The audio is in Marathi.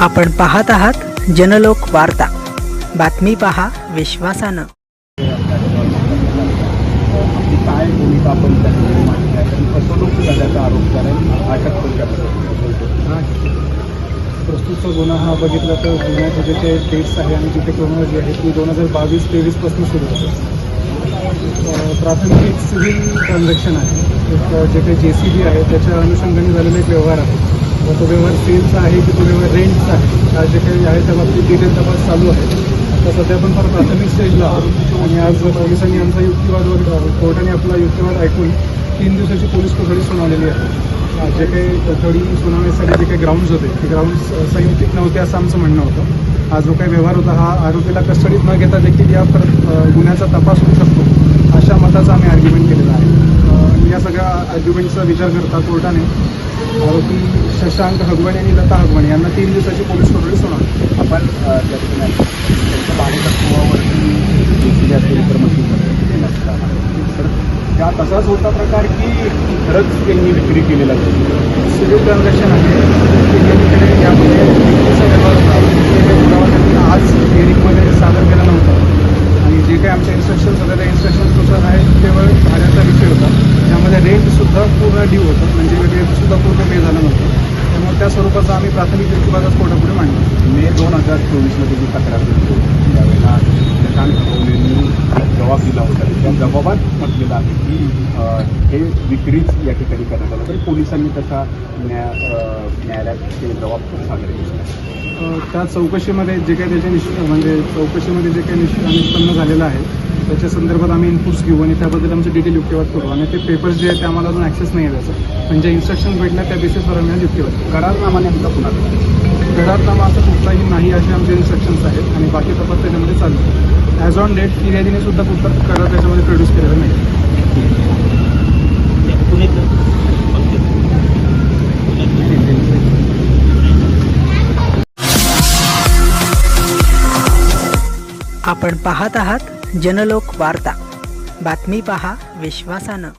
आपण पाहत आहात जनलोक वार्ता, बातमी पहा विश्वासानं. काय भूमिका आपण त्याच्यामध्ये मांडली आहे आणि फसवणूक झाल्याचा आरोप कारण अटक पण करतात. प्रस्तुतचा गुन्हा हा बघितला तर गुन्ह्याचे जे काही डेट्स आहे आणि जिथे क्रोनॉलॉजी आहे ती 2022-23 पासून सुरू होते. प्राथमिक एक सिव्हिल ट्रान्झॅक्शन आहे, एक जे काही JCB आहे त्याच्या अनुषंगाने झालेला एक व्यवहार आहे. व तो व्यवहार सेलचा आहे की तो व्यवहार रेंटचा आहे, हा जे काही आहे त्या बाबतीत डिटेल तपास चालू आहे. तर सध्या पण फार प्राथमिक स्टेजला आहोत आणि आज पोलिसांनी आमचा युक्तिवाद कोर्टाने आपला युक्तिवाद ऐकून 3 दिवसाची पोलीस कोठडी सुनावलेली आहे. जे काही कोठडी सुनावण्यासाठी जे काही ग्राउंड्स होते ते ग्राउंड्स संयुक्तिक नव्हते असं आमचं म्हणणं होतं. हा जो काही व्यवहार होता हा आरोपीला कस्टडीत न घेता देखील या गुन्ह्याचा तपास होऊ शकतो अशा मताचा आम्ही आर्ग्युमेंट केलेला आहे. या सगळ्या आर्ग्युमेंटचा विचार करता कोर्टाने आरोपी शशांक हगवणे आणि लता हगवणे यांना 3 दिवसाची पोलीस कोठडी सुनावली. आपण त्यांच्या भाडेतत्वावरती JCB असेल तर मशीन नसतात तर त्या तसाच होता प्रकार की खरंच त्यांनी विक्री केलेला सिव्हिल ट्रान्झॅक्शन आहे. यामध्ये विक्रीचा व्यवहार होता त्यांनी आज हिअरिंगमध्ये सादर केला नव्हता आणि जे काही आमच्या इन्स्ट्रक्शन्स होत्या त्या इन्स्ट्रक्शन्सनुसार आहे केवळ भाड्याचा विषय होता. त्यामध्ये रेंटसुद्धा पूर्ण ड्यू होतं, म्हणजे रेंटसुद्धा पूर्ण पे झालं नव्हतं. त्यामुळे त्या स्वरूपाचा आम्ही प्राथमिक युक्तिवादात कोर्टापुढे मांडला. मे 2024मध्ये जी तक्रार दिली त्यावेळेला शशांक हगवणेंनी एक जबाब दिला होता. त्या जबाबात म्हटलेलं आहे की हे विक्रीच या ठिकाणी करण्यात आलं, तरी पोलिसांनी तसा न्यायालयात ते जबाब सादर केला. त्या चौकशीमध्ये जे काही त्याच्या म्हणजे चौकशीमध्ये जे काही निष्पन्न झालेलं आहे त्याच्या संदर्भात आम्ही इनपुट्स घेऊ आणि त्याबद्दल आमचं डिटेल युक्तिवाद करू. आणि ते पेपर्स जे आहेत ते आम्हाला अजून ॲक्सेस नाही आहे त्याचं, पण जे इन्स्ट्रक्शन भेटल्या त्या बेसिसवर आम्ही आज युक्तिवाद करू. करारनामा नेमका कुणाला? करारनामा असं कुठलाही नाही असे आमचे इन्स्ट्रक्शन्स आहेत आणि बाकी तपास त्याच्यामध्ये चालू आहे. ॲज ऑन डेट फिर्यादीने सुद्धा कुठला करार त्याच्यामध्ये प्रोड्यूस केलेला नाही. आपण पाहत आहात जनलोक वार्ता, बातमी पहा विश्वासानं.